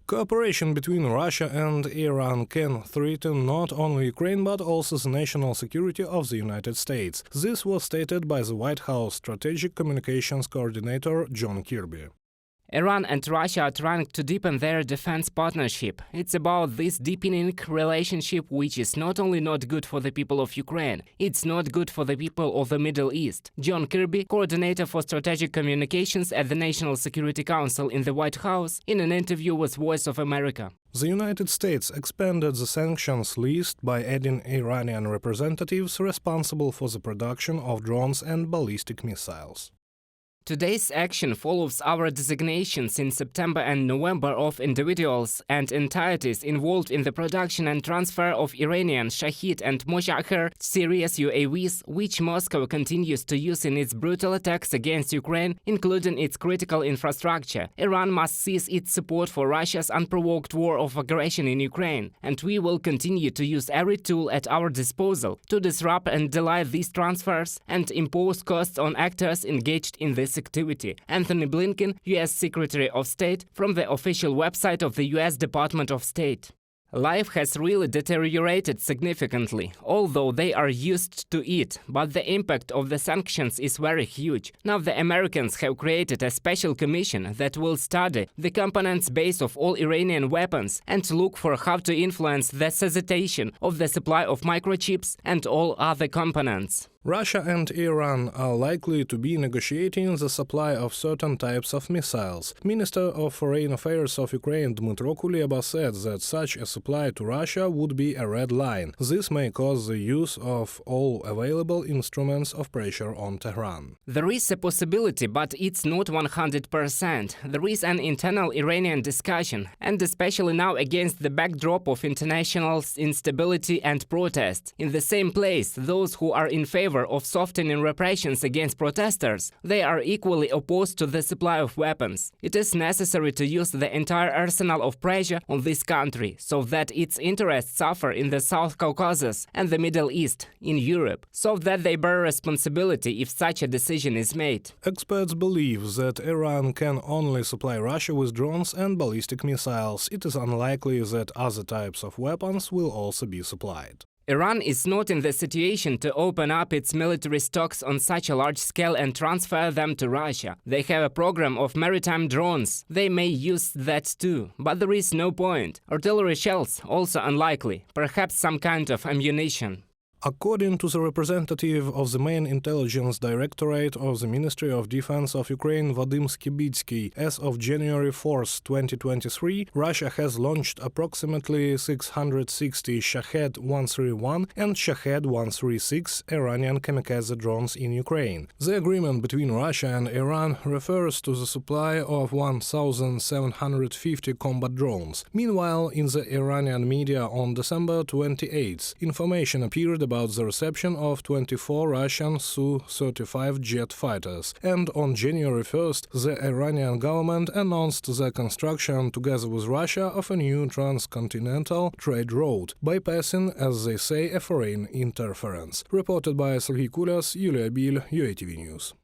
Cooperation between Russia and Iran can threaten not only Ukraine but also the national security of the United States. This was stated by the White House Strategic Communications Coordinator John Kirby. Iran and Russia are trying to deepen their defense partnership. It's about this deepening relationship which is not only not good for the people of Ukraine, it's not good for the people of the Middle East. John Kirby, coordinator for strategic communications at the National Security Council in the White House, in an interview with Voice of America. The United States expanded the sanctions list by adding Iranian representatives responsible for the production of drones and ballistic missiles. Today's action follows our designations in September and November of individuals and entities involved in the production and transfer of Iranian Shahid and Moshakhir series UAVs, which Moscow continues to use in its brutal attacks against Ukraine, including its critical infrastructure. Iran must cease its support for Russia's unprovoked war of aggression in Ukraine, and we will continue to use every tool at our disposal to disrupt and delay these transfers and impose costs on actors engaged in this activity. Anthony Blinken, U.S. Secretary of State, from the official website of the U.S. Department of State. Life has really deteriorated significantly, although they are used to it, but the impact of the sanctions is very huge. Now the Americans have created a special commission that will study the components base of all Iranian weapons and look for how to influence the cessation of the supply of microchips and all other components. Russia and Iran are likely to be negotiating the supply of certain types of missiles. Minister of Foreign Affairs of Ukraine Dmytro Kuleba said that such a supply to Russia would be a red line. This may cause the use of all available instruments of pressure on Tehran. There is a possibility, but it's not 100%. There is an internal Iranian discussion, and especially now against the backdrop of international instability and protest. In the same place, those who are in favor of softening repressions against protesters, they are equally opposed to the supply of weapons. It is necessary to use the entire arsenal of pressure on this country so that its interests suffer in the South Caucasus and the Middle East, in Europe, so that they bear responsibility if such a decision is made. Experts believe that Iran can only supply Russia with drones and ballistic missiles. It is unlikely that other types of weapons will also be supplied. Iran is not in the situation to open up its military stocks on such a large scale and transfer them to Russia. They have a program of maritime drones. They may use that too, but there is no point. Artillery shells also unlikely, perhaps some kind of ammunition. According to the representative of the main intelligence directorate of the Ministry of Defense of Ukraine, Vadim Skibitsky, as of January 4, 2023, Russia has launched approximately 660 Shahed-131 and Shahed-136 Iranian kamikaze drones in Ukraine. The agreement between Russia and Iran refers to the supply of 1,750 combat drones. Meanwhile, in the Iranian media on December 28, information appeared about the reception of 24 Russian Su-35 jet fighters, and on January 1st, the Iranian government announced the construction, together with Russia, of a new transcontinental trade route, bypassing, as they say, a foreign interference. Reported by Serhiy Kulyas, Yulia Bil, UATV News.